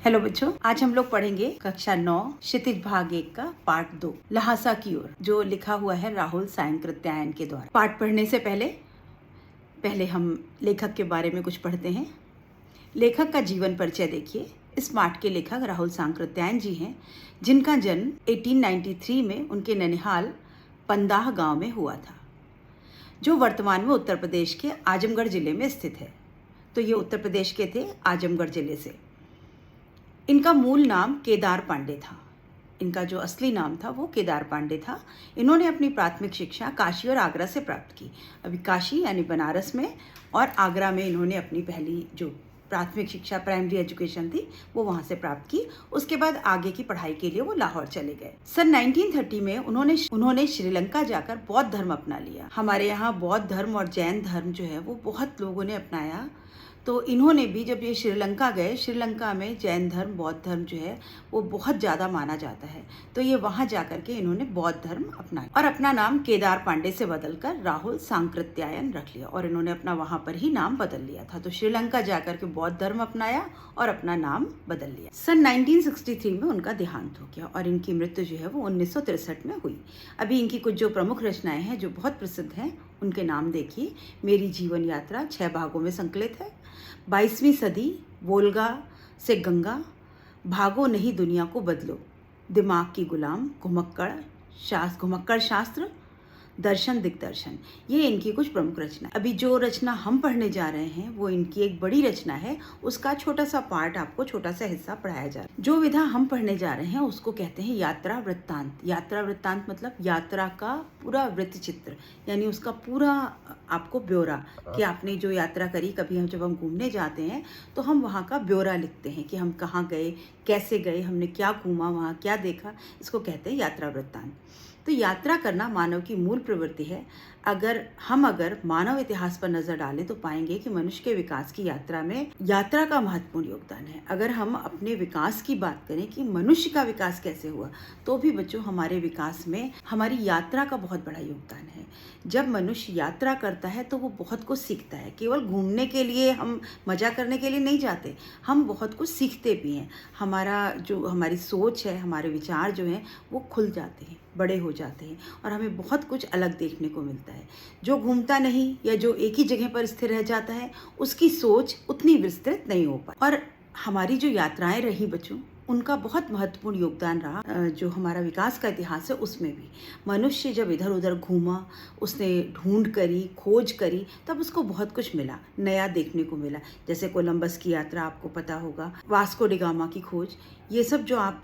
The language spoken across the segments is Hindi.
हेलो बच्चों, आज हम लोग पढ़ेंगे कक्षा 9 क्षितिज भाग 1 का पार्ट 2 लहासा की ओर, जो लिखा हुआ है राहुल सायंकृत्यायन के द्वारा। पाठ पढ़ने से पहले हम लेखक के बारे में कुछ पढ़ते हैं। लेखक का जीवन परिचय देखिए। इस पाठ के लेखक राहुल सायंकृत्यायन जी हैं, जिनका जन्म 1893 में उनके ननिहाल पंदाह गांव में हुआ था, जो वर्तमान में उत्तर प्रदेश के आजमगढ़ जिले में स्थित है। तो ये उत्तर प्रदेश के थे, आजमगढ़ जिले से। इनका मूल नाम केदार पांडे था। इनका जो असली नाम था वो केदार पांडे था। इन्होंने अपनी प्राथमिक शिक्षा काशी और आगरा से प्राप्त की। अभी काशी यानी बनारस में और आगरा में इन्होंने अपनी पहली जो प्राथमिक शिक्षा, प्राइमरी एजुकेशन थी, वो वहाँ से प्राप्त की। उसके बाद आगे की पढ़ाई के लिए वो लाहौर चले गए। सन 1930 में उन्होंने श्रीलंका जाकर बौद्ध धर्म अपना लिया। हमारे यहाँ बौद्ध धर्म और जैन धर्म जो है वो बहुत लोगों ने अपनाया। तो इन्होंने भी, जब ये श्रीलंका गए, श्रीलंका में जैन धर्म, बौद्ध धर्म जो है वो बहुत ज़्यादा माना जाता है। तो ये वहाँ जाकर के इन्होंने बौद्ध धर्म अपनाया और अपना नाम केदार पांडे से बदलकर राहुल सायंकृत्यायन रख लिया, और इन्होंने अपना वहाँ पर ही नाम बदल लिया था। तो श्रीलंका जाकर के बौद्ध धर्म अपनाया और अपना नाम बदल लिया। सन 1963 में उनका देहांत हो गया और इनकी मृत्यु जो है वो 1963 में हुई। अभी इनकी कुछ जो प्रमुख रचनाएं हैं जो बहुत प्रसिद्ध हैं, उनके नाम देखिए। मेरी जीवन यात्रा 6 भागों में संकलित है। 22वीं सदी, वोल्गा से गंगा, भागो नहीं दुनिया को बदलो, दिमाग की गुलाम, घुमक्कड़ शास्त्र, दर्शन दिग्दर्शन, ये इनकी कुछ प्रमुख रचना। अभी जो रचना हम पढ़ने जा रहे हैं वो इनकी एक बड़ी रचना है। उसका छोटा सा पार्ट, आपको छोटा सा हिस्सा पढ़ाया जा रहा है। जो विधा हम पढ़ने जा रहे हैं उसको कहते हैं यात्रा वृत्तांत। यात्रा वृत्तांत मतलब यात्रा का पूरा वृत्त चित्र, यानी उसका पूरा आपको ब्यौरा, कि आपने जो यात्रा करी। कभी जब हम घूमने जाते हैं तो हम वहाँ का ब्यौरा लिखते हैं कि हम कहाँ गए, कैसे गए, हमने क्या घूमा, वहाँ क्या देखा। इसको कहते हैं यात्रा वृत्तांत। तो यात्रा करना मानव की मूल प्रवृत्ति है। अगर मानव इतिहास पर नजर डालें तो पाएंगे कि मनुष्य के विकास की यात्रा में यात्रा का महत्वपूर्ण योगदान है। अगर हम अपने विकास की बात करें कि मनुष्य का विकास कैसे हुआ, तो भी बच्चों हमारे विकास में हमारी यात्रा का बहुत बड़ा योगदान है। जब मनुष्य यात्रा करता है तो वो बहुत कुछ सीखता है। केवल घूमने के लिए, हम मजा करने के लिए नहीं जाते, हम बहुत कुछ सीखते भी हैं। हमारी सोच है, हमारे विचार जो हैं वो खुल जाते हैं, बड़े हो जाते हैं, और हमें बहुत कुछ अलग देखने को मिलता है। जो घूमता नहीं या जो एक ही जगह पर स्थिर रह जाता है, उसकी सोच उतनी विस्तृत नहीं हो पाती। और हमारी जो यात्राएं रही बच्चों, उनका बहुत महत्वपूर्ण योगदान रहा। जो हमारा विकास का इतिहास है उसमें भी मनुष्य जब इधर उधर घूमा, उसने ढूंढ करी, खोज करी, तब उसको बहुत कुछ मिला, नया देखने को मिला। जैसे कोलंबस की यात्रा आपको पता होगा, वास्को डी गामा की खोज, ये सब जो आप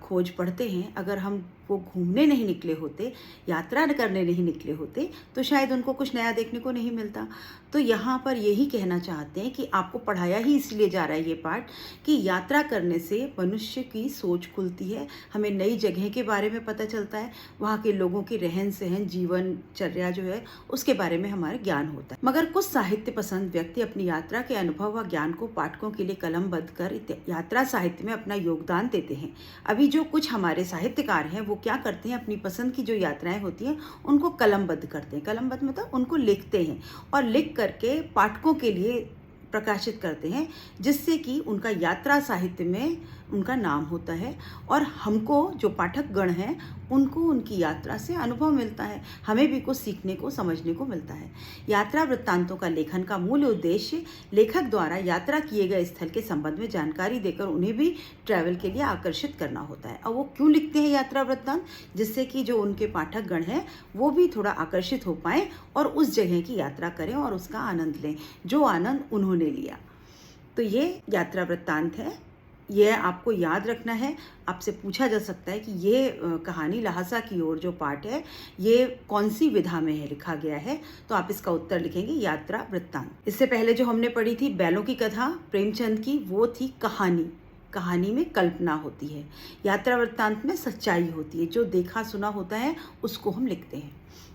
खोज पढ़ते हैं, अगर हम वो घूमने नहीं निकले होते, यात्रा करने नहीं निकले होते, तो शायद उनको कुछ नया देखने को नहीं मिलता। तो यहाँ पर यही कहना चाहते हैं कि आपको पढ़ाया ही इसलिए जा रहा है ये पाठ, कि यात्रा करने से मनुष्य की सोच खुलती है, हमें नई जगह के बारे में पता चलता है, वहाँ के लोगों की रहन सहन, जीवनचर्या जो है उसके बारे में हमारा ज्ञान होता है। मगर कुछ साहित्य पसंद व्यक्ति अपनी यात्रा के अनुभव व ज्ञान को पाठकों के लिए कलमबद्ध कर यात्रा साहित्य में अपना योगदान देते हैं। अभी जो कुछ हमारे साहित्यकार हैं वो क्या करते हैं, अपनी पसंद की जो यात्राएं होती हैं उनको कलमबद्ध करते हैं। कलमबद्ध मतलब उनको लिखते हैं और लिख करके पाठकों के लिए प्रकाशित करते हैं, जिससे कि उनका यात्रा साहित्य में उनका नाम होता है, और हमको जो पाठक गण हैं उनको उनकी यात्रा से अनुभव मिलता है, हमें भी कुछ सीखने को, समझने को मिलता है। यात्रा वृत्तांतों का लेखन का मूल उद्देश्य लेखक द्वारा यात्रा किए गए स्थल के संबंध में जानकारी देकर उन्हें भी ट्रैवल के लिए आकर्षित करना होता है। और वो क्यों लिखते हैं यात्रा वृत्तांत? जिससे कि जो उनके पाठक गण हैं वो भी थोड़ा आकर्षित हो पाएँ और उस जगह की यात्रा करें और उसका आनंद लें जो आनंद उन्होंने लिया। तो ये यात्रा वृत्तांत है, ये आपको याद रखना है। आपसे पूछा जा सकता है कि ये कहानी लहासा की ओर जो पाठ है ये कौन सी विधा में है लिखा गया है, तो आप इसका उत्तर लिखेंगे यात्रा वृत्तांत। इससे पहले जो हमने पढ़ी थी बैलों की कथा प्रेमचंद की, वो थी कहानी। कहानी में कल्पना होती है, यात्रा वृत्तांत में सच्चाई होती है, जो देखा सुना होता है उसको हम लिखते हैं।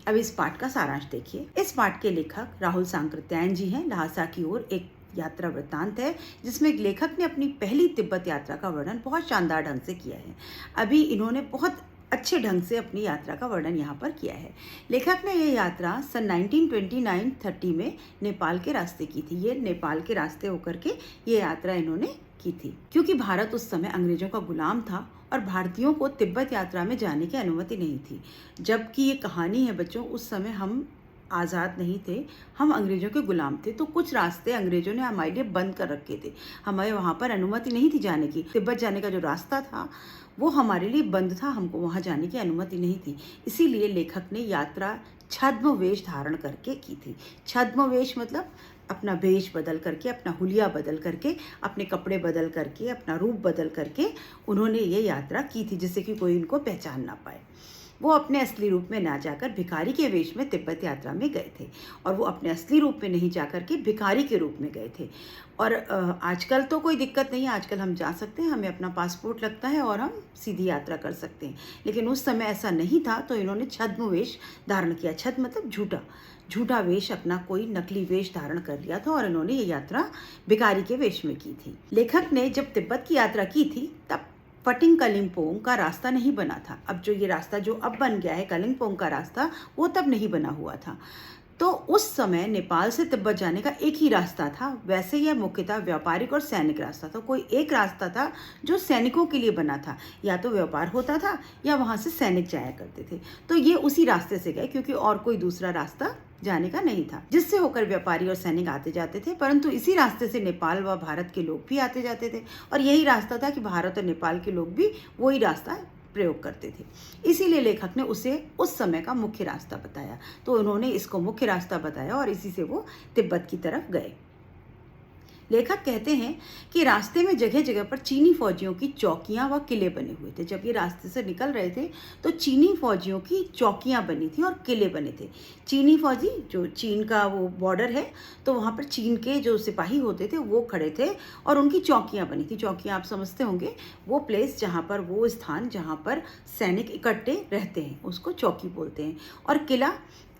अब इस पाठ का सारांश देखिए। इस पाठ के लेखक राहुल सायंकृत्यायन जी हैं। लहासा की ओर एक यात्रा वृत्तांत है जिसमें लेखक ने अपनी पहली तिब्बत यात्रा का वर्णन बहुत शानदार ढंग से किया है। अभी इन्होंने बहुत अच्छे ढंग से अपनी यात्रा का वर्णन यहाँ पर किया है। लेखक ने यह यात्रा सन 1929-30 में नेपाल के रास्ते की थी। ये नेपाल के रास्ते होकर के ये यात्रा इन्होंने की थी, क्योंकि भारत उस समय अंग्रेजों का गुलाम था और भारतीयों को तिब्बत यात्रा में जाने की अनुमति नहीं थी। जबकि ये कहानी है बच्चों, उस समय हम आज़ाद नहीं थे, हम अंग्रेजों के गुलाम थे। तो कुछ रास्ते अंग्रेजों ने हमारे लिए बंद कर रखे थे, हमें वहाँ पर अनुमति नहीं थी जाने की। तिब्बत जाने का जो रास्ता था वो हमारे लिए बंद था, हमको वहाँ जाने की अनुमति नहीं थी। इसीलिए लेखक ने यात्रा छद्म वेश धारण करके की थी। छद्म वेश मतलब अपना वेश बदल करके, अपना हुलिया बदल करके, अपने कपड़े बदल करके, अपना रूप बदल करके उन्होंने ये यात्रा की थी, जिससे कि कोई इनको पहचान ना पाए। वो अपने असली रूप में ना जाकर भिखारी के वेश में तिब्बत यात्रा में गए थे, और वो अपने असली रूप में नहीं जाकर के भिखारी के रूप में गए थे। और आजकल तो कोई दिक्कत नहीं है, आजकल हम जा सकते हैं, हमें अपना पासपोर्ट लगता है और हम सीधी यात्रा कर सकते हैं। लेकिन उस समय ऐसा नहीं था, तो इन्होंने छद्म वेश धारण किया। छद्म मतलब झूठा वेश, अपना कोई नकली वेश धारण कर लिया था, और इन्होंने ये यात्रा भिखारी के वेश में की थी। लेखक ने जब तिब्बत की यात्रा की थी तब पटिंग कलिम्पोंग का रास्ता नहीं बना था। अब जो ये रास्ता जो अब बन गया है कलिम्पोंग का रास्ता, वो तब नहीं बना हुआ था। तो उस समय नेपाल से तिब्बत जाने का एक ही रास्ता था। वैसे यह मुख्यतः व्यापारिक और सैनिक रास्ता था। कोई एक रास्ता था जो सैनिकों के लिए बना था, या तो व्यापार होता था या वहाँ से सैनिक जाया करते थे। तो ये उसी रास्ते से गए, क्योंकि और कोई दूसरा रास्ता जाने का नहीं था, जिससे होकर व्यापारी और सैनिक आते जाते थे। परंतु इसी रास्ते से नेपाल व भारत के लोग भी आते जाते थे, और यही रास्ता था कि भारत और नेपाल के लोग भी वही रास्ता प्रयोग करते थे। इसीलिए लेखक ने उसे उस समय का मुख्य रास्ता बताया। तो उन्होंने इसको मुख्य रास्ता बताया और इसी से वो तिब्बत की तरफ गए। लेखक कहते हैं कि रास्ते में जगह जगह पर चीनी फौजियों की चौकियां व किले बने हुए थे। जब ये रास्ते से निकल रहे थे तो चीनी फौजियों की चौकियां बनी थी और किले बने थे। चीनी फौजी, जो चीन का वो बॉर्डर है, तो वहाँ पर चीन के जो सिपाही होते थे वो खड़े थे और उनकी चौकियां बनी थी। चौकियां आप समझते होंगे, वो प्लेस जहाँ पर, वो स्थान जहाँ पर सैनिक इकट्ठे रहते हैं उसको चौकी बोलते हैं। और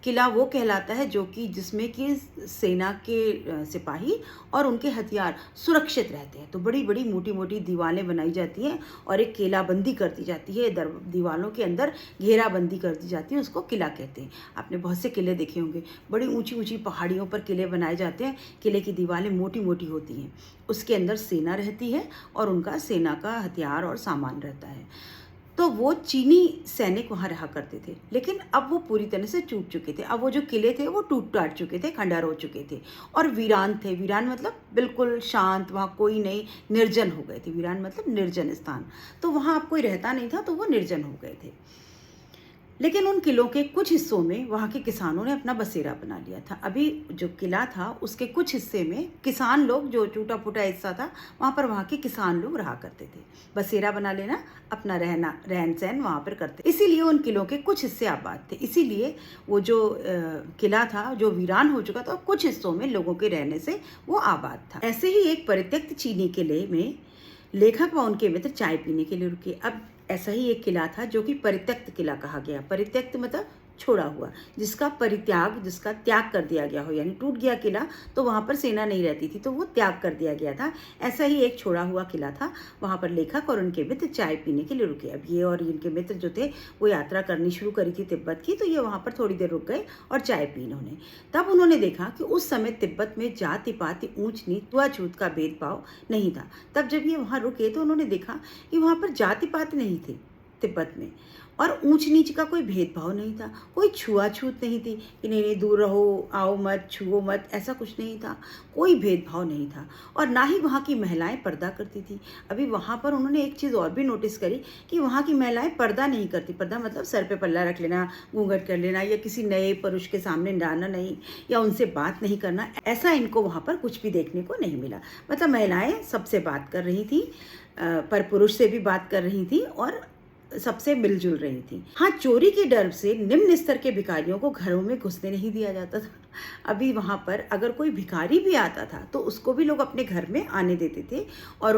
किला वो कहलाता है जो कि जिसमें कि सेना के सिपाही और उनके हथियार सुरक्षित रहते हैं। तो बड़ी बड़ी मोटी मोटी दीवारें बनाई जाती हैं और एक किलाबंदी कर दी जाती है, दीवारों के अंदर घेराबंदी कर दी जाती है, उसको किला कहते हैं। आपने बहुत से किले देखे होंगे, बड़ी ऊंची ऊंची पहाड़ियों पर किले बनाए जाते हैं। किले की दीवारें मोटी मोटी होती हैं, उसके अंदर सेना रहती है और उनका सेना का हथियार और सामान रहता है। तो वो चीनी सैनिक वहाँ रहा करते थे, लेकिन अब वो पूरी तरह से टूट चुके थे। अब वो जो किले थे वो टूट टाट चुके थे, खंडहर हो चुके थे और वीरान थे। वीरान मतलब बिल्कुल शांत, वहाँ कोई नहीं, निर्जन हो गए थे। वीरान मतलब निर्जन स्थान, तो वहाँ अब कोई रहता नहीं था, तो वो निर्जन हो गए थे। लेकिन उन किलों के कुछ हिस्सों में वहाँ के किसानों ने अपना बसेरा बना लिया था। अभी जो किला था उसके कुछ हिस्से में किसान लोग, जो टूटा फूटा हिस्सा था, वहाँ पर वहाँ के किसान लोग रहा करते थे। बसेरा बना लेना, अपना रहन सहन वहाँ पर करते। इसीलिए उन किलों के कुछ हिस्से आबाद थे। इसीलिए वो जो किला था जो वीरान हो चुका था, कुछ हिस्सों में लोगों के रहने से वो आबाद था। ऐसे ही एक परित्यक्त चीनी किले में लेखक व उनके मित्र चाय पीने के लिए रुके। अब ऐसा ही एक किला था जो कि परित्यक्त किला कहा गया। परित्यक्त मतलब छोड़ा हुआ, जिसका त्याग कर दिया गया हो, यानी टूट गया किला तो वहाँ पर सेना नहीं रहती थी, तो वो त्याग कर दिया गया था। ऐसा ही एक छोड़ा हुआ किला था। वहाँ पर लेखक और उनके मित्र चाय पीने के लिए रुके। अब ये और इनके मित्र जो थे वो यात्रा करनी शुरू करी थी तिब्बत की, तो ये वहाँ पर थोड़ी देर रुक गए और चाय पी इन्होंने। तब उन्होंने देखा कि उस समय तिब्बत में जाति पाति, ऊंच नीच, छूत का भेदभाव नहीं था। तब जब ये वहाँ रुके तो उन्होंने देखा कि वहाँ पर जाति पाति नहीं थे तिब्बत में, और ऊंच नीच का कोई भेदभाव नहीं था, कोई छुआछूत नहीं थी कि नहीं दूर रहो, आओ मत, छुओ मत, ऐसा कुछ नहीं था। कोई भेदभाव नहीं था, और ना ही वहाँ की महिलाएं पर्दा करती थी। अभी वहाँ पर उन्होंने एक चीज़ और भी नोटिस करी कि वहाँ की महिलाएं पर्दा नहीं करती। पर्दा मतलब सर पे पल्ला रख लेना, घूंघट कर लेना, या किसी नए पुरुष के सामने जाना नहीं, या उनसे बात नहीं करना, ऐसा इनको वहाँ पर कुछ भी देखने को नहीं मिला। मतलब महिलाएं सबसे बात कर रही थी, पर पुरुष से भी बात कर रही थी और सबसे मिलजुल रही थी। हाँ, चोरी के डर से निम्न स्तर के भिखारियों को घरों में घुसने नहीं दिया जाता था। अभी वहाँ पर अगर कोई भिखारी भी आता था तो उसको भी लोग अपने घर में आने देते थे और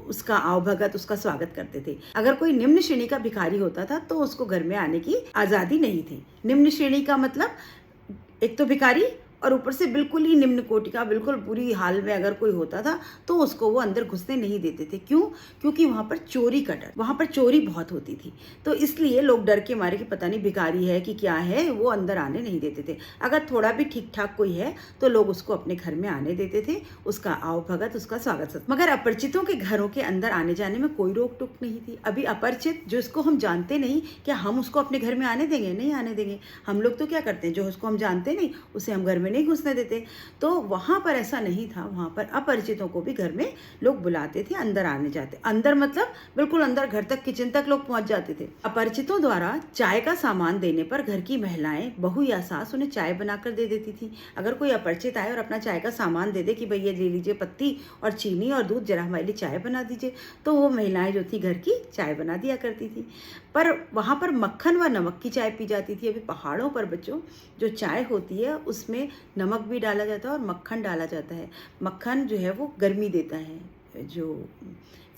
उसका आवभगत, उसका स्वागत करते थे। अगर कोई निम्न श्रेणी का भिखारी होता था तो उसको घर में आने की आज़ादी नहीं थी। निम्न श्रेणी का मतलब एक तो भिखारी और ऊपर से बिल्कुल ही निम्न कोटि का, बिल्कुल बुरी हाल में अगर कोई होता था तो उसको वो अंदर घुसने नहीं देते थे। क्यों? क्योंकि वहाँ पर चोरी का डर, वहाँ पर चोरी बहुत होती थी, तो इसलिए लोग डर के मारे कि पता नहीं भिखारी है कि क्या है, वो अंदर आने नहीं देते थे। अगर थोड़ा भी ठीक ठाक कोई है तो लोग उसको अपने घर में आने देते थे, उसका आओ भगत, उसका स्वागत सत्कार। मगर अपरिचितों के घरों के अंदर आने जाने में कोई रोक टोक नहीं थी। अभी अपरिचित, जो इसको हम जानते नहीं, क्या हम उसको अपने घर में आने देंगे? नहीं आने देंगे। हम लोग तो क्या करते हैं, जो उसको हम जानते नहीं उसे हम घर में नहीं घुसने देते। तो वहाँ पर ऐसा नहीं था, वहाँ पर अपरिचितों को भी घर में लोग बुलाते थे, अंदर आने जाते। अंदर मतलब बिल्कुल अंदर, घर तक, किचन तक लोग पहुंच जाते थे। अपरिचितों द्वारा चाय का सामान देने पर घर की महिलाएं, बहू या सास उन्हें चाय बनाकर दे देती थी। अगर कोई अपरिचित आए और अपना चाय का सामान दे दे कि भाई ये ले लीजिए पत्ती और चीनी और दूध, जरा हमारे लिए चाय बना दीजिए, तो वो महिलाएं जो थी घर की चाय बना दिया करती थी। पर वहाँ पर मक्खन व नमक की चाय पी जाती थी। अभी पहाड़ों पर बच्चों जो चाय होती है उसमें नमक भी डाला जाता है और मक्खन डाला जाता है। मक्खन जो है वो गर्मी देता है, जो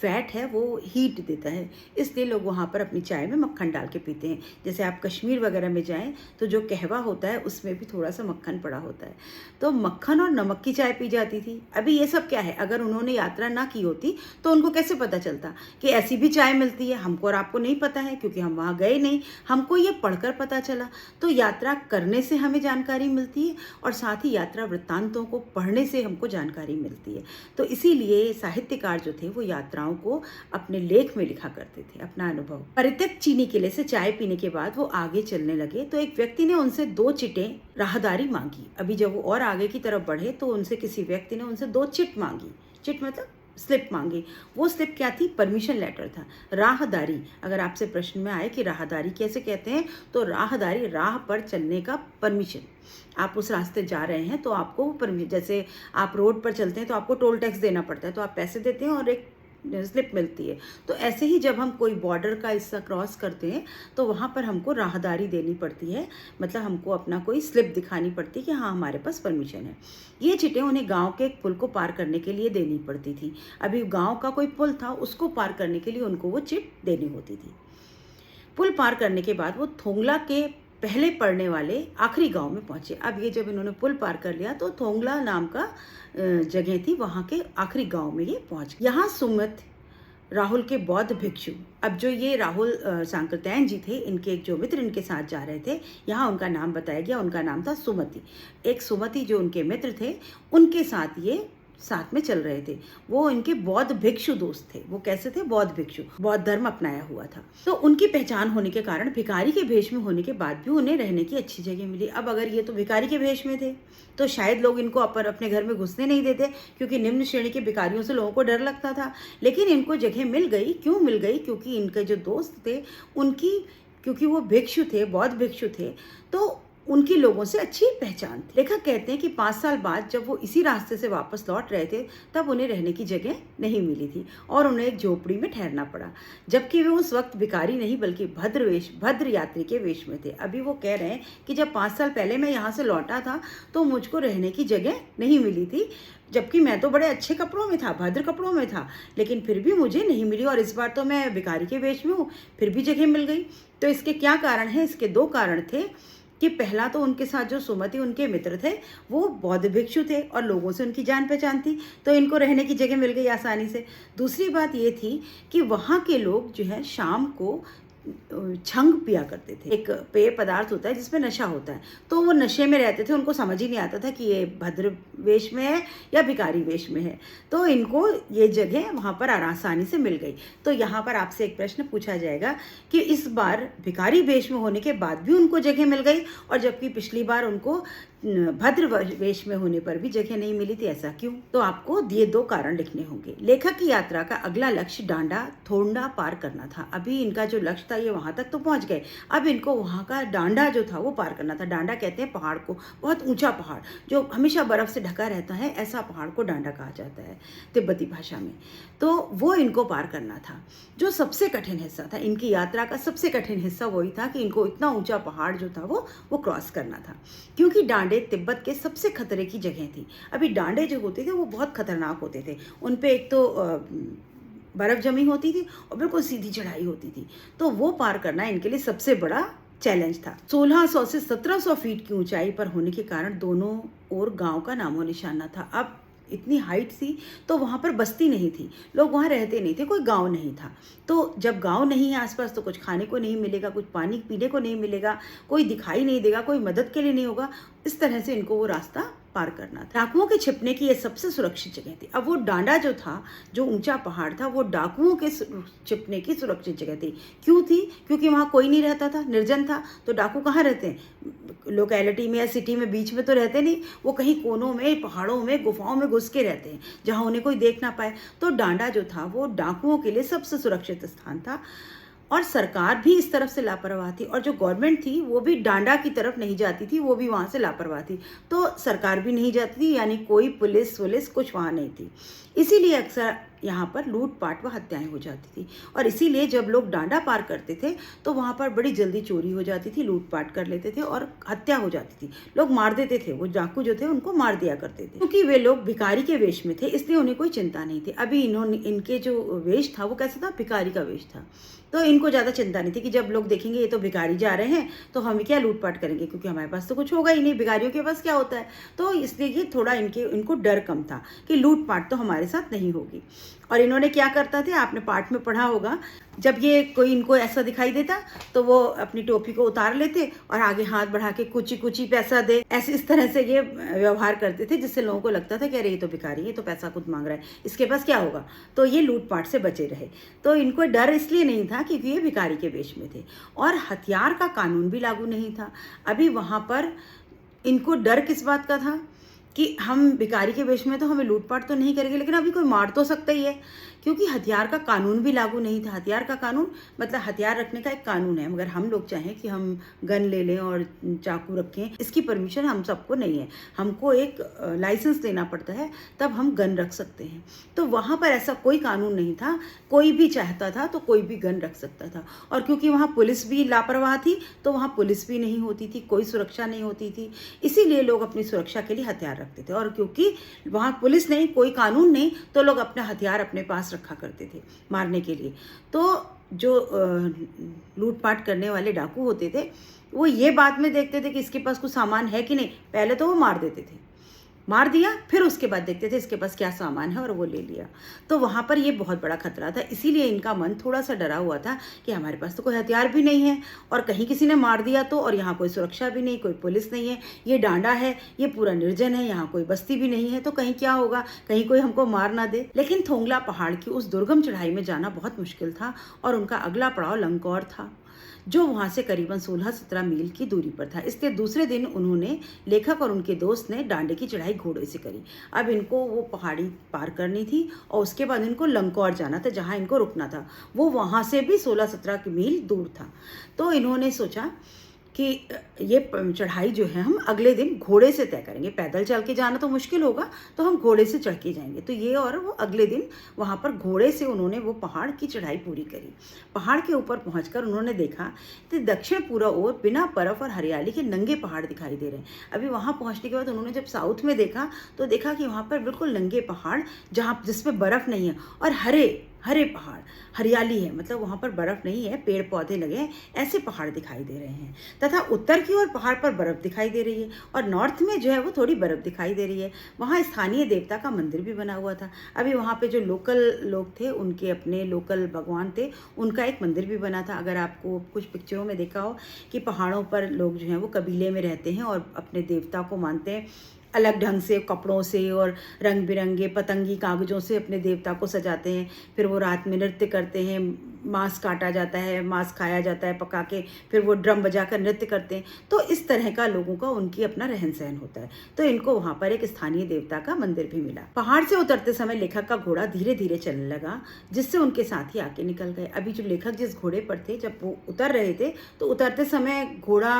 फैट है वो हीट देता है, इसलिए लोग वहाँ पर अपनी चाय में मक्खन डाल के पीते हैं। जैसे आप कश्मीर वगैरह में जाएं तो जो कहवा होता है उसमें भी थोड़ा सा मक्खन पड़ा होता है। तो मक्खन और नमक की चाय पी जाती थी। अभी ये सब क्या है, अगर उन्होंने यात्रा ना की होती तो उनको कैसे पता चलता कि ऐसी भी चाय मिलती है? हमको और आपको नहीं पता है क्योंकि हम वहाँ गए नहीं, हमको ये पढ़कर पता चला। तो यात्रा करने से हमें जानकारी मिलती है और साथ ही यात्रा वृत्तांतों को पढ़ने से हमको जानकारी मिलती है। तो इसीलिए साहित्यकार जो थे वो यात्राओं को अपने लेख में लिखा करते थे, अपना अनुभव। परित्यक्त चीनी किले से चाय पीने के बाद वो आगे चलने लगे तो एक व्यक्ति ने उनसे 2 चिटें राहदारी मांगी। अभी जब वो और आगे की तरफ बढ़े तो उनसे किसी व्यक्ति ने उनसे 2 चिट मांगी। चिट मतलब स्लिप मांगी। वो स्लिप क्या थी? परमिशन लेटर था। राहदारी, अगर आपसे प्रश्न में आए कि राहदारी कैसे कहते हैं, तो राहदारी राह पर चलने का परमिशन। आप उस रास्ते जा रहे हैं तो आपको परमिशन, जैसे आप रोड पर चलते हैं तो आपको टोल टैक्स देना पड़ता है, तो आप पैसे देते हैं और एक स्लिप मिलती है। तो ऐसे ही जब हम कोई बॉर्डर का हिस्सा क्रॉस करते हैं तो वहाँ पर हमको राहदारी देनी पड़ती है, मतलब हमको अपना कोई स्लिप दिखानी पड़ती है कि हाँ हमारे पास परमिशन है। ये चिटें उन्हें गांव के एक पुल को पार करने के लिए देनी पड़ती थी। अभी गांव का कोई पुल था, उसको पार करने के लिए उनको वो चिट देनी होती थी। पुल पार करने के बाद वो थोंगला के पहले पड़ने वाले आखिरी गांव में पहुंचे। अब ये जब इन्होंने पुल पार कर लिया तो थोंगला नाम का जगह थी, वहां के आखिरी गांव में ये पहुंच गए। यहाँ सुमित, राहुल के बौद्ध भिक्षु, अब जो ये राहुल सांकृत्यायन जी थे, इनके एक जो मित्र इनके साथ जा रहे थे, यहाँ उनका नाम बताया गया, उनका नाम था सुमति। एक सुमति जो उनके मित्र थे, उनके साथ ये साथ में चल रहे थे। वो इनके बौद्ध भिक्षु दोस्त थे। वो कैसे थे? बौद्ध भिक्षु, बौद्ध धर्म अपनाया हुआ था। तो उनकी पहचान होने के कारण भिखारी के भेष में होने के बाद भी उन्हें रहने की अच्छी जगह मिली। अब अगर ये तो भिखारी के भेष में थे तो शायद लोग इनको अपने घर में घुसने नहीं देते, क्योंकि निम्न श्रेणी के भिखारियों से लोगों को डर लगता था। लेकिन इनको जगह मिल गई। क्यों मिल गई? क्योंकि इनके जो दोस्त थे उनकी, क्योंकि वो भिक्षु थे, बौद्ध भिक्षु थे, तो उनकी लोगों से अच्छी पहचान थी। लेखक कहते हैं कि 5 साल बाद जब वो इसी रास्ते से वापस लौट रहे थे तब उन्हें रहने की जगह नहीं मिली थी और उन्हें एक झोपड़ी में ठहरना पड़ा, जबकि वे उस वक्त भिखारी नहीं बल्कि भद्र यात्री के वेश में थे। अभी वो कह रहे हैं कि जब 5 साल पहले मैं यहाँ से लौटा था तो मुझको रहने की जगह नहीं मिली थी, जबकि मैं तो बड़े अच्छे कपड़ों में था, भद्र कपड़ों में था, लेकिन फिर भी मुझे नहीं मिली। और इस बार तो मैं भिखारी के वेश में हूँ, फिर भी जगह मिल गई। तो इसके क्या कारण है? इसके 2 कारण थे कि पहला तो उनके साथ जो सुमति उनके मित्र थे वो बौद्ध भिक्षु थे और लोगों से उनकी जान पहचान थी, तो इनको रहने की जगह मिल गई आसानी से। दूसरी बात ये थी कि वहाँ के लोग जो है शाम को छंग पिया करते थे। एक पेय पदार्थ होता है जिसमें नशा होता है, तो वो नशे में रहते थे। उनको समझ ही नहीं आता था कि ये भद्र वेश में है या भिखारी वेश में है, तो इनको ये जगह वहाँ पर आसानी से मिल गई। तो यहाँ पर आपसे एक प्रश्न पूछा जाएगा कि इस बार भिखारी वेश में होने के बाद भी उनको जगह मिल गई, और जबकि पिछली बार उनको भद्र वेश में होने पर भी जगह नहीं मिली थी, ऐसा क्यों? तो आपको ये 2 कारण लिखने होंगे। लेखक की यात्रा का अगला लक्ष्य डांडा थोंडा पार करना था। अभी इनका जो लक्ष्य था ये वहां तक तो पहुंच गए, अब इनको वहां का डांडा जो था वो पार करना था। डांडा कहते हैं पहाड़ को, बहुत ऊंचा पहाड़ जो हमेशा बर्फ से ढका रहता है, ऐसा पहाड़ को डांडा कहा जाता है तिब्बती भाषा में। तो वो इनको पार करना था। जो सबसे कठिन हिस्सा था इनकी यात्रा का, सबसे कठिन हिस्सा वही था कि इनको इतना ऊंचा पहाड़ जो था वो क्रॉस करना था, क्योंकि डांडे तिब्बत के सबसे खतरे की जगह थी। अभी डांडे जो होते थे वो बहुत खतरनाक होते थे। उन पे एक तो बर्फ जमी होती थी और बिल्कुल सीधी चढ़ाई होती थी, तो वो पार करना इनके लिए सबसे बड़ा चैलेंज था। 1600 से 1700 फीट की ऊंचाई पर होने के कारण दोनों ओर गांव का नामो निशान न था। अब इतनी हाइट थी तो वहाँ पर बस्ती नहीं थी, लोग वहाँ रहते नहीं थे, कोई गांव नहीं था। तो जब गांव नहीं है आसपास तो कुछ खाने को नहीं मिलेगा, कुछ पानी पीने को नहीं मिलेगा, कोई दिखाई नहीं देगा, कोई मदद के लिए नहीं होगा। इस तरह से इनको वो रास्ता पार करना था। डाकुओं के छिपने की ये सबसे सुरक्षित जगह थी। अब वो डांडा जो था, जो ऊंचा पहाड़ था, वो डाकुओं के छिपने की सुरक्षित जगह थी। क्यों थी? क्योंकि वहाँ कोई नहीं रहता था, निर्जन था। तो डाकू कहाँ रहते हैं? लोकेलिटी में या सिटी में बीच में तो रहते नहीं, वो कहीं कोनों में, पहाड़ों में, गुफाओं में घुस के रहते हैं जहाँ उन्हें कोई देख ना पाए। तो डांडा जो था वो डाकुओं के लिए सबसे सुरक्षित स्थान था। और सरकार भी इस तरफ से लापरवाह थी, और जो गवर्नमेंट थी वो भी डांडा की तरफ नहीं जाती थी, वो भी वहाँ से लापरवाह थी। तो सरकार भी नहीं जाती थी, यानी कोई पुलिस वुलिस कुछ वहाँ नहीं थी। इसीलिए अक्सर यहाँ पर लूटपाट व हत्याएं हो जाती थी। और इसीलिए जब लोग डांडा पार करते थे तो वहाँ पर बड़ी जल्दी चोरी हो जाती थी, लूटपाट कर लेते थे और हत्या हो जाती थी। लोग मार देते थे, वो डाकू जो थे उनको मार दिया करते थे। क्योंकि वे लोग भिखारी के वेश में थे, इसलिए उन्हें कोई चिंता नहीं थी। अभी इनके जो वेश था वो कैसा था? भिखारी का वेश था। तो इनको ज़्यादा चिंता नहीं थी कि जब लोग देखेंगे ये तो भिखारी जा रहे हैं तो हम क्या लूटपाट करेंगे, क्योंकि हमारे पास तो कुछ होगा ही नहीं, भिखारियों के पास क्या होता है। तो इसलिए ये थोड़ा इनको डर कम था कि लूटपाट तो हमारे साथ नहीं होगी। और इन्होंने क्या करता थे, आपने पाठ में पढ़ा होगा, जब ये कोई इनको ऐसा दिखाई देता तो वो अपनी टोपी को उतार लेते और आगे हाथ बढ़ा के कुची कुची पैसा दे, ऐसे इस तरह से ये व्यवहार करते थे, जिससे लोगों को लगता था कि अरे ये तो भिखारी है, तो पैसा खुद मांग रहा है, इसके पास क्या होगा। तो ये लूटपाट से बचे रहे। तो इनको डर इसलिए नहीं था क्योंकि ये भिखारी के वेश में थे, और हथियार का कानून भी लागू नहीं था। अभी वहाँ पर इनको डर किस बात का था कि हम भिखारी के वेश में तो हमें लूटपाट तो नहीं करेंगे, लेकिन अभी कोई मार तो सकता ही है, क्योंकि हथियार का कानून भी लागू नहीं था। हथियार का कानून मतलब हथियार रखने का एक कानून है, मगर हम लोग चाहें कि हम गन ले लें और चाकू रखें, इसकी परमिशन हम सबको नहीं है। हमको एक लाइसेंस लेना पड़ता है, तब हम गन रख सकते हैं। तो वहाँ पर ऐसा कोई कानून नहीं था, कोई भी चाहता था तो कोई भी गन रख सकता था। और क्योंकि वहाँ पुलिस भी लापरवाह थी तो वहाँ पुलिस भी नहीं होती थी, कोई सुरक्षा नहीं होती थी, इसीलिए लोग अपनी सुरक्षा के लिए हथियार रखते थे। और क्योंकि वहाँ पुलिस नहीं, कोई कानून नहीं, तो लोग अपना हथियार अपने पास रखा करते थे मारने के लिए। तो जो लूटपाट करने वाले डाकू होते थे वो ये बाद में देखते थे कि इसके पास कुछ सामान है कि नहीं, पहले तो वो मार देते थे, मार दिया, फिर उसके बाद देखते थे इसके पास क्या सामान है और वो ले लिया। तो वहाँ पर ये बहुत बड़ा खतरा था, इसीलिए इनका मन थोड़ा सा डरा हुआ था कि हमारे पास तो कोई हथियार भी नहीं है, और कहीं किसी ने मार दिया तो, और यहाँ कोई सुरक्षा भी नहीं, कोई पुलिस नहीं है, ये डांडा है, ये पूरा निर्जन है, यहाँ कोई बस्ती भी नहीं है, तो कहीं क्या होगा, कहीं कोई हमको मार ना दे। लेकिन थोंगला पहाड़ की उस दुर्गम चढ़ाई में जाना बहुत मुश्किल था, और उनका अगला पड़ाव लंगौर था, जो वहाँ से करीबन 16-17 मील की दूरी पर था। इसलिए दूसरे दिन उन्होंने, लेखक और उनके दोस्त ने, डांडे की चढ़ाई घोड़े से करी। अब इनको वो पहाड़ी पार करनी थी और उसके बाद इनको लंगौर जाना था, जहाँ इनको रुकना था। वो वहाँ से भी 16-17 मील दूर था। तो इन्होंने सोचा कि ये चढ़ाई जो है हम अगले दिन घोड़े से तय करेंगे, पैदल चल के जाना तो मुश्किल होगा, तो हम घोड़े से चढ़ के जाएंगे। तो ये और वो अगले दिन वहाँ पर घोड़े से उन्होंने वो पहाड़ की चढ़ाई पूरी करी। पहाड़ के ऊपर पहुंचकर उन्होंने देखा कि दक्षिण पूरा ओर बिना बर्फ और हरियाली के नंगे पहाड़ दिखाई दे रहे हैं। अभी वहाँ पहुँचने के बाद उन्होंने जब साउथ में देखा तो देखा कि वहाँ पर बिल्कुल नंगे पहाड़, जिसमें बर्फ नहीं है, और हरे पहाड़, हरियाली है, मतलब वहाँ पर बर्फ नहीं है, पेड़ पौधे लगे हैं, ऐसे पहाड़ दिखाई दे रहे हैं। तथा उत्तर की ओर पहाड़ पर बर्फ दिखाई दे रही है, और नॉर्थ में जो है वो थोड़ी बर्फ दिखाई दे रही है। वहाँ स्थानीय देवता का मंदिर भी बना हुआ था। अभी वहाँ पे जो लोकल लोग थे, उनके अपने लोकल भगवान थे, उनका एक मंदिर भी बना था। अगर आपको कुछ पिक्चरों में देखा हो कि पहाड़ों पर लोग जो हैं वो कबीले में रहते हैं और अपने देवता को मानते हैं, अलग ढंग से कपड़ों से और रंग बिरंगे पतंगी कागज़ों से अपने देवता को सजाते हैं। फिर वो रात में नृत्य करते हैं, मांस काटा जाता है, मांस खाया जाता है पका के, फिर वो ड्रम बजाकर नृत्य करते हैं। तो इस तरह का लोगों का, उनकी अपना रहन सहन होता है। तो इनको वहाँ पर एक स्थानीय देवता का मंदिर भी मिला। पहाड़ से उतरते समय लेखक का घोड़ा धीरे धीरे चलने लगा, जिससे उनके साथी आके निकल गए। अभी जो लेखक जिस घोड़े पर थे, जब वो उतर रहे थे तो उतरते समय घोड़ा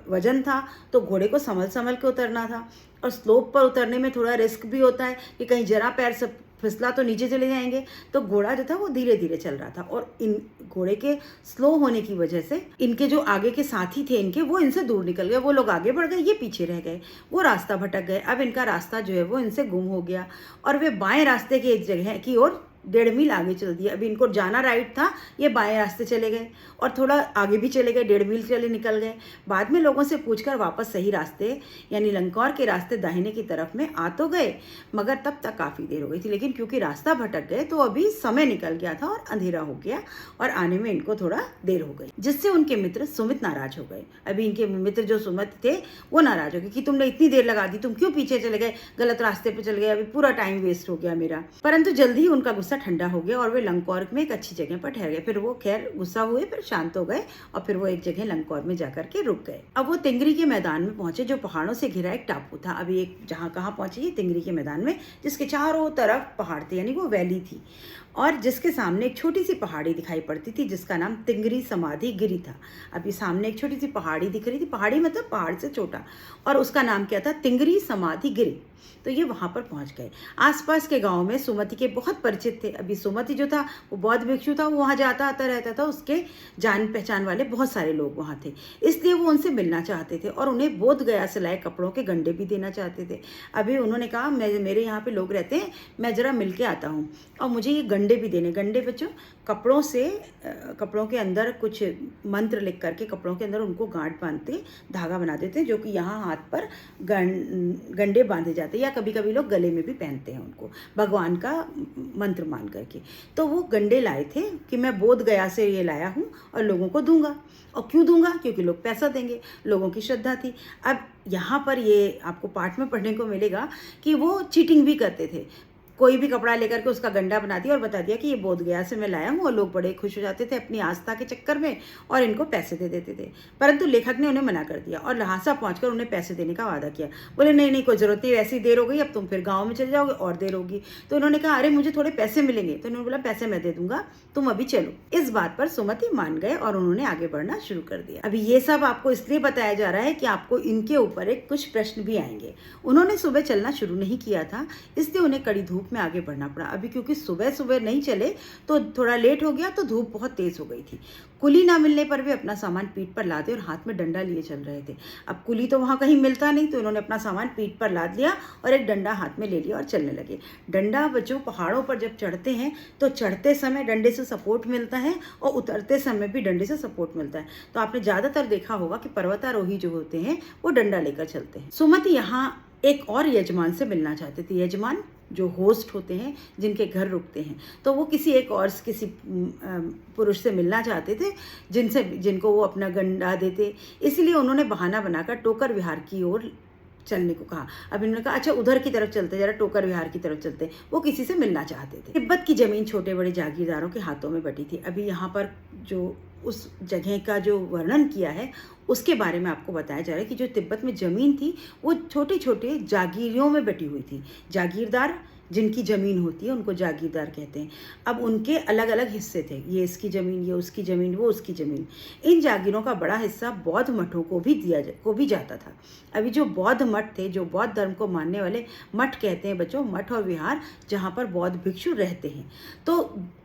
वजन था, तो घोड़े को संभल संभल के उतरना था, और स्लोप पर उतरने में थोड़ा रिस्क भी होता है कि कहीं जरा पैर से फिसला तो नीचे चले जाएंगे। तो घोड़ा जो था वो धीरे धीरे चल रहा था, और इन घोड़े के स्लो होने की वजह से इनके जो आगे के साथी थे इनके, वो इनसे दूर निकल गए। वो लोग आगे बढ़ गए, ये पीछे रह गए, वो रास्ता भटक गए। अब इनका रास्ता जो है वो इनसे गुम हो गया, और वे बाएं रास्ते की एक जगह की ओर 1.5 मील आगे चल दिया। अभी इनको जाना राइट था, ये बाएं रास्ते चले गए और थोड़ा आगे भी चले गए, 1.5 मील चले निकल गए। बाद में लोगों से पूछकर वापस सही रास्ते यानी लंकौर के रास्ते दाहिने की तरफ में आ तो गए, मगर तब तक काफ़ी देर हो गई थी। लेकिन क्योंकि रास्ता भटक गए तो अभी समय निकल गया था और अंधेरा हो गया और आने में इनको थोड़ा देर हो गई, जिससे उनके मित्र सुमित नाराज हो गए। अभी इनके मित्र जो सुमित थे वो नाराज हो गए कि तुमने इतनी देर लगा दी, तुम क्यों पीछे चले गए, गलत रास्ते पे चल गए, अभी पूरा टाइम वेस्ट हो गया मेरा। परंतु जल्दी ही उनका गुस्सा ठंडा हो गया और वे लंकौर में एक अच्छी जगह पर ठहर गए। फिर वो खैर गुस्सा हुए, फिर शांत हो गए और फिर वो एक जगह लंकौर में जाकर के रुक गए। अब वो तिंगरी के मैदान में पहुंचे, जो पहाड़ों से घिरा एक टापू था। अभी एक जहाँ कहाँ पहुंचे, ये तिंगरी के मैदान में, जिसके चारों तरफ पहाड़ थे, यानी वो वैली थी और जिसके सामने एक छोटी सी पहाड़ी दिखाई पड़ती थी जिसका नाम तिंगरी समाधि गिरी था। अभी सामने एक छोटी सी पहाड़ी दिख रही थी, पहाड़ी मतलब पहाड़ से छोटा, और उसका नाम क्या था, तिंगरी समाधि गिरी। तो ये वहाँ पर पहुँच गए। आसपास के गांव में सुमति के बहुत परिचित थे। अभी सुमति जो था वो बौद्ध भिक्षु था, वो वहाँ जाता आता रहता था, उसके जान पहचान वाले बहुत सारे लोग वहाँ थे, इसलिए वो उनसे मिलना चाहते थे और उन्हें बोध गया से लाए कपड़ों के गंडे भी देना चाहते थे। अभी उन्होंने कहा मेरे यहाँ पे लोग रहते हैं, मैं ज़रा मिल के आता हूँ और मुझे ये गंडे भी देने। गंडे बच्चों कपड़ों से, कपड़ों के अंदर कुछ मंत्र लिख करके कपड़ों के अंदर उनको गांठ बांधते, धागा बना देते हैं, जो कि यहाँ हाथ पर गंडे बांधे जाते हैं, या कभी कभी लोग गले में भी पहनते हैं उनको, भगवान का मंत्र मान करके। तो वो गंडे लाए थे कि मैं बोध गया से ये लाया हूँ और लोगों को दूंगा। और क्यों दूंगा, क्योंकि लोग पैसा देंगे, लोगों की श्रद्धा थी। अब यहाँ पर ये आपको पाठ में पढ़ने को मिलेगा कि वो चीटिंग भी करते थे। कोई भी कपड़ा लेकर के उसका गंडा बना दिया और बता दिया कि ये बोध गया से मैं लाया हूँ, और लोग बड़े खुश हो जाते थे अपनी आस्था के चक्कर में और इनको पैसे दे देते थे। परंतु लेखक ने उन्हें मना कर दिया और लहासा पहुंचकर उन्हें पैसे देने का वादा किया। बोले नहीं नहीं, कोई जरूरत नहीं, वैसी देर हो गई, अब तुम फिर गाँव में चले जाओगे और देर होगी। तो उन्होंने कहा अरे मुझे थोड़े पैसे मिलेंगे। तो उन्होंने बोला पैसे मैं दे दूंगा, तुम अभी चलो। इस बात पर सुमति मान गए और उन्होंने आगे बढ़ना शुरू कर दिया। अभी ये सब आपको इसलिए बताया जा रहा है कि आपको इनके ऊपर एक कुछ प्रश्न भी आएंगे। उन्होंने सुबह चलना शुरू नहीं किया था, इसलिए उन्हें कड़ी धूप में आगे बढ़ना पड़ा। अभी क्योंकि सुबह सुबह नहीं चले तो थोड़ा लेट हो गया, तो धूप बहुत तेज हो गई थी। कुली ना मिलने पर वे अपना सामान पीठ पर लादे और हाथ में डंडा लिए चल रहे थे। अब कुली तो वहाँ कहीं मिलता नहीं, तो इन्होंने अपना सामान पीठ पर लाद लिया और एक डंडा हाथ में ले लिया और चलने लगे। डंडा बच्चों पहाड़ों पर जब चढ़ते हैं तो चढ़ते समय डंडे से सपोर्ट मिलता है और उतरते समय भी डंडे से सपोर्ट मिलता है। तो आपने ज़्यादातर देखा होगा कि पर्वतारोही जो होते हैं वो डंडा लेकर चलते हैं। सुमति यहाँ एक और यजमान से मिलना चाहते थे। यजमान जो होस्ट होते हैं, जिनके घर रुकते हैं, तो वो किसी एक और किसी पुरुष से मिलना चाहते थे जिनको वो अपना गंडा देते। इसलिए उन्होंने बहाना बनाकर टोकर विहार की ओर चलने को कहा। अब इन्होंने कहा अच्छा उधर की तरफ चलते, जरा टोकर विहार की तरफ चलते। वो किसी से मिलना चाहते थे। तिब्बत की जमीन छोटे बड़े जागीरदारों के हाथों में बटी थी। अभी यहाँ पर जो उस जगह का जो वर्णन किया है उसके बारे में आपको बताया जा रहा है कि जो तिब्बत में ज़मीन थी वो छोटे छोटे जागीरियों में बटी हुई थी। जागीरदार जिनकी ज़मीन होती है उनको जागीरदार कहते हैं। अब उनके अलग अलग हिस्से थे, ये इसकी ज़मीन, ये उसकी ज़मीन, वो उसकी ज़मीन। इन जागीरों का बड़ा हिस्सा बौद्ध मठों को भी जाता था। अभी जो बौद्ध मठ थे, जो बौद्ध धर्म को मानने वाले मठ कहते हैं बच्चों, मठ और विहार जहाँ पर बौद्ध भिक्षु रहते हैं, तो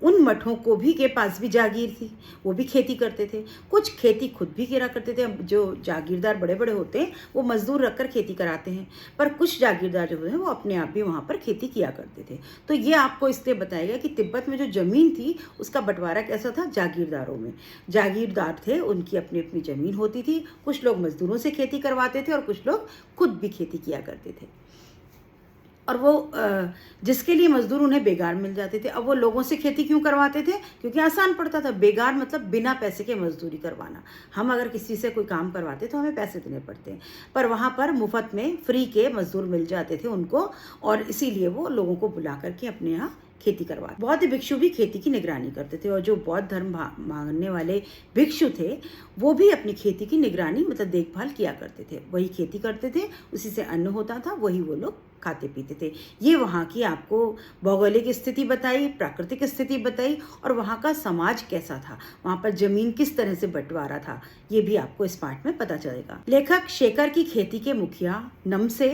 उन मठों को भी के पास भी जागीर थी, वो भी खेती करते थे। कुछ खेती खुद भी किया करते थे। जो जागीरदार बड़े बड़े होते हैं वो मजदूर रखकर खेती कराते हैं, पर कुछ जागीरदार जो हैं वो अपने आप भी वहाँ पर खेती किया करते थे। तो ये आपको इसलिए बताया गया कि तिब्बत में जो जमीन थी उसका बंटवारा कैसा था, जागीरदारों में। जागीरदार थे, उनकी अपनी अपनी जमीन होती थी। कुछ लोग मजदूरों से खेती करवाते थे और कुछ लोग खुद भी खेती किया करते थे। और वो जिसके लिए मजदूर उन्हें बेगार मिल जाते थे। अब वो लोगों से खेती क्यों करवाते थे, क्योंकि आसान पड़ता था। बेगार मतलब बिना पैसे के मजदूरी करवाना। हम अगर किसी से कोई काम करवाते तो हमें पैसे देने पड़ते हैं, पर वहाँ पर मुफ्त में फ्री के मजदूर मिल जाते थे उनको, और इसीलिए वो लोगों को बुला करके अपने यहाँ खेती करवाते। बौद्ध भिक्षु भी खेती की निगरानी करते थे, और जो बौद्ध धर्म मानने वाले भिक्षु थे वो भी अपनी खेती की निगरानी मतलब देखभाल किया करते थे। वही खेती करते थे, उसी से अन्न होता था, वही वो लोग खाते पीते थे। ये वहाँ की आपको भौगोलिक स्थिति बताई, प्राकृतिक स्थिति बताई, और वहाँ का समाज कैसा था, वहाँ पर जमीन किस तरह से बंटवारा था, ये भी आपको इस पाठ में पता चलेगा। लेखक शेखर की खेती के मुखिया नमसे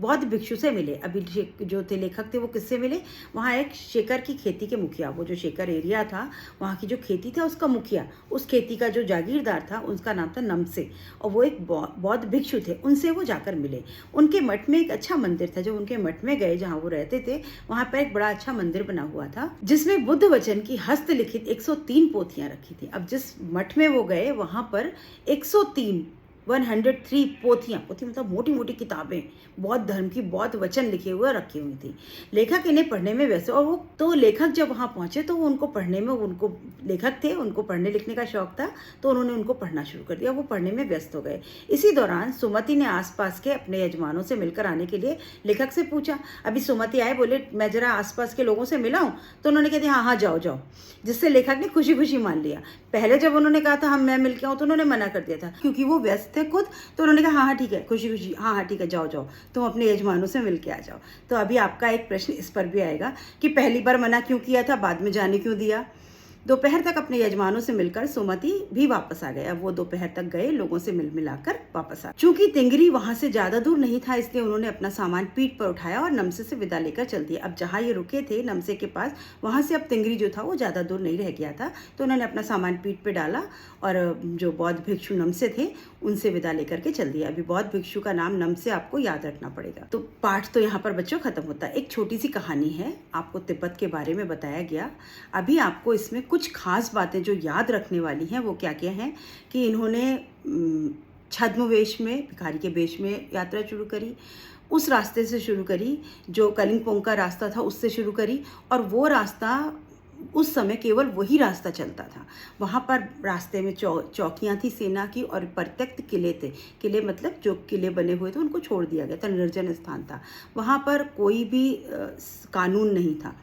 बौद्ध भिक्षु से मिले। अभी जो थे लेखक थे वो किससे मिले, वहाँ एक शेखर की खेती के मुखिया, वो जो शेखर एरिया था वहाँ की जो खेती था उसका मुखिया, उस खेती का जो जागीरदार था उसका नाम था नमसे, और वो एक बौद्ध भिक्षु थे, उनसे वो जाकर मिले। उनके मठ में एक अच्छा मंदिर था, जब उनके मठ में गए जहाँ वो रहते थे वहाँ पर एक बड़ा अच्छा मंदिर बना हुआ था जिसमें बुद्ध वचन की हस्तलिखित 103 पोथियां रखी थी। अब जिस मठ में वो गए वहाँ पर 103 पोथी मतलब मोटी मोटी किताबें बौद्ध धर्म की, बौद्ध वचन लिखे हुए रखी हुई थी। लेखक इन्हें पढ़ने में व्यस्त, और वो तो लेखक जब वहाँ पहुँचे तो वो उनको पढ़ने में, उनको लेखक थे, उनको पढ़ने लिखने का शौक था, तो उन्होंने उनको पढ़ना शुरू कर दिया, वो पढ़ने में व्यस्त हो गए। इसी दौरान सुमति ने आसपास के अपने यजमानों से मिलकर आने के लिए लेखक से पूछा। अभी सुमति आए, बोले मैं जरा आसपास के लोगों से मिला हूँ, तो उन्होंने कह दिया हाँ हाँ जाओ जाओ, जिससे लेखक ने खुशी खुशी मान लिया। पहले जब उन्होंने कहा था हम मैं मिल के आऊँ तो उन्होंने मना कर दिया था, क्योंकि वो व्यस्त थे खुद, तो उन्होंने कहा हाँ हाँ ठीक है, खुशी खुशी, हाँ हाँ ठीक है, जाओ जाओ, तुम अपने यजमानों से मिल के आ जाओ। तो अभी आपका एक प्रश्न इस पर भी आएगा कि पहली बार मना क्यों किया था, बाद में जाने क्यों दिया। दोपहर तक अपने यजमानों से मिलकर सुमति भी वापस आ गए। अब वो दोपहर तक गए, लोगों से मिल मिलाकर वापस आ। चूंकि तिंगरी वहां से ज्यादा दूर नहीं था, इसलिए उन्होंने अपना सामान पीठ पर उठाया और नमसे से विदा लेकर चल दिया। अब जहाँ ये रुके थे नमसे के पास, वहां से अब तिंगरी जो था वो ज्यादा दूर नहीं रह गया था, तो उन्होंने अपना सामान पीठ पे डाला और जो बौद्ध भिक्षु नमसे थे उनसे विदा लेकर के चल दिया। अभी बौद्ध भिक्षु का नाम नमसे आपको याद रखना पड़ेगा। तो पाठ तो यहाँ पर बच्चों खत्म होता है। एक छोटी सी कहानी है, आपको तिब्बत के बारे में बताया गया। अभी आपको इसमें कुछ खास बातें जो याद रखने वाली हैं वो क्या क्या हैं कि इन्होंने छद्म वेश में, भिखारी के वेश में यात्रा शुरू करी, उस रास्ते से शुरू करी जो कलिंगपोंग का रास्ता था, उससे शुरू करी, और वो रास्ता उस समय केवल वही रास्ता चलता था। वहाँ पर रास्ते में चौकियाँ थी सेना की, और प्रत्यक्त किले थे। किले मतलब जो किले बने हुए थे उनको छोड़ दिया गया था, निर्जन स्थान था। वहाँ पर कोई भी कानून नहीं था,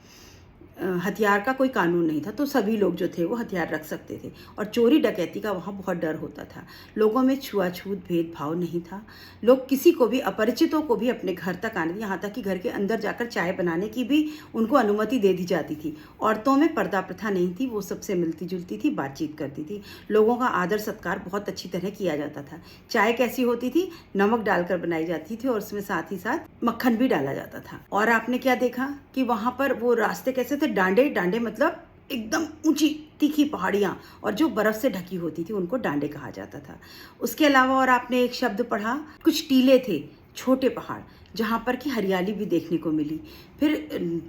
हथियार का कोई कानून नहीं था, तो सभी लोग जो थे वो हथियार रख सकते थे, और चोरी डकैती का वहाँ बहुत डर होता था। लोगों में छुआछूत भेदभाव नहीं था। लोग किसी को भी, अपरिचितों को भी अपने घर तक आने, यहाँ तक कि घर के अंदर जाकर चाय बनाने की भी उनको अनुमति दे दी जाती थी। औरतों में पर्दा प्रथा नहीं थी, वो सबसे मिलती जुलती थी, बातचीत करती थी। लोगों का आदर सत्कार बहुत अच्छी तरह किया जाता था। चाय कैसी होती थी, नमक डालकर बनाई जाती थी, और उसमें साथ ही साथ मक्खन भी डाला जाता था। और आपने क्या देखा कि वहाँ पर वो रास्ते कैसे थे, डांडे, डांडे मतलब एकदम ऊंची तीखी पहाड़ियाँ, और जो बर्फ से ढकी होती थी उनको डांडे कहा जाता था। उसके अलावा और आपने एक शब्द पढ़ा, कुछ टीले थे, छोटे पहाड़, जहाँ पर की हरियाली भी देखने को मिली। फिर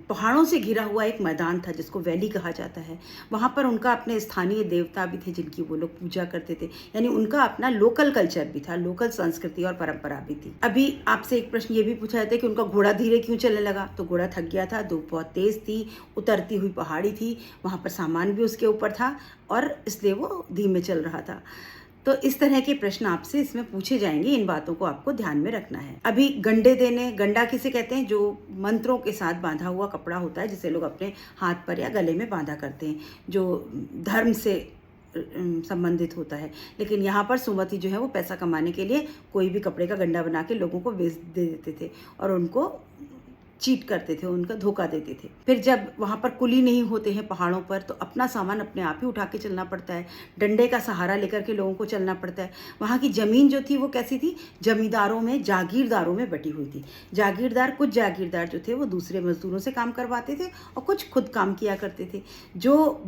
पहाड़ों से घिरा हुआ एक मैदान था जिसको वैली कहा जाता है। वहाँ पर उनका अपने स्थानीय देवता भी थे जिनकी वो लोग पूजा करते थे, यानी उनका अपना लोकल कल्चर भी था, लोकल संस्कृति और परंपरा भी थी। अभी आपसे एक प्रश्न ये भी पूछा जाता है कि उनका घोड़ा धीरे क्यों चलने लगा, तो घोड़ा थक गया था, धूप बहुत तेज थी, उतरती हुई पहाड़ी थी, वहाँ पर सामान भी उसके ऊपर था, और इसलिए वो धीमे चल रहा था। तो इस तरह के प्रश्न आपसे इसमें पूछे जाएंगे, इन बातों को आपको ध्यान में रखना है। अभी गंडे देने, गंडा किसे कहते हैं, जो मंत्रों के साथ बांधा हुआ कपड़ा होता है जिसे लोग अपने हाथ पर या गले में बांधा करते हैं, जो धर्म से संबंधित होता है। लेकिन यहाँ पर सुमति जो है वो पैसा कमाने के लिए कोई भी कपड़े का गंडा बना के लोगों को बेच दे देते थे, और उनको चीट करते थे, उनका धोखा देते थे। फिर जब वहाँ पर कुली नहीं होते हैं पहाड़ों पर, तो अपना सामान अपने आप ही उठा के चलना पड़ता है, डंडे का सहारा लेकर के लोगों को चलना पड़ता है। वहाँ की ज़मीन जो थी वो कैसी थी, जमींदारों में, जागीरदारों में बटी हुई थी। जागीरदार, कुछ जागीरदार जो थे वो दूसरे मजदूरों से काम करवाते थे और कुछ खुद काम किया करते थे। जो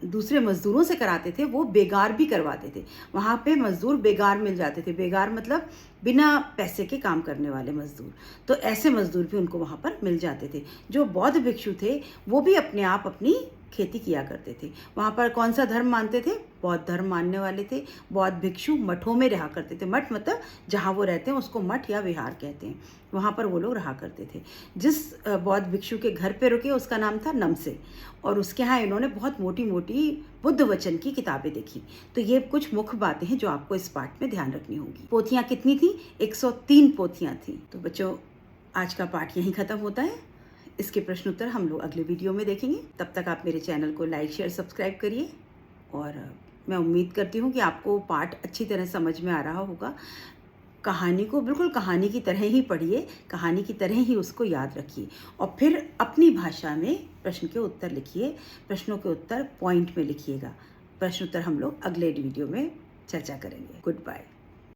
दूसरे मजदूरों से कराते थे वो बेगार भी करवाते थे। वहाँ पे मजदूर बेगार मिल जाते थे, बेगार मतलब बिना पैसे के काम करने वाले मजदूर, तो ऐसे मजदूर भी उनको वहाँ पर मिल जाते थे। जो बौद्ध भिक्षु थे वो भी अपने आप अपनी खेती किया करते थे। वहाँ पर कौन सा धर्म मानते थे, बौद्ध धर्म मानने वाले थे। बौद्ध भिक्षु मठों में रहा करते थे। मठ मतलब जहाँ वो रहते हैं उसको मठ या विहार कहते हैं, वहाँ पर वो लोग रहा करते थे। जिस बौद्ध भिक्षु के घर पे रुके उसका नाम था नमसे, और उसके यहाँ इन्होंने बहुत मोटी मोटी बुद्ध वचन की किताबें देखी। तो ये कुछ मुख्य बातें हैं जो आपको इस पाठ में ध्यान रखनी होगी। पोथियाँ कितनी थी, 103 पोथियाँ थी। तो बच्चों आज का पाठ यहीं खत्म होता है। इसके प्रश्न उत्तर हम लोग अगले वीडियो में देखेंगे। तब तक आप मेरे चैनल को लाइक शेयर सब्सक्राइब करिए, और मैं उम्मीद करती हूँ कि आपको पाठ अच्छी तरह समझ में आ रहा होगा। कहानी को बिल्कुल कहानी की तरह ही पढ़िए, कहानी की तरह ही उसको याद रखिए, और फिर अपनी भाषा में प्रश्न के उत्तर लिखिए। प्रश्नों के उत्तर पॉइंट में लिखिएगा। प्रश्न उत्तर हम लोग अगले वीडियो में चर्चा करेंगे। Good bye.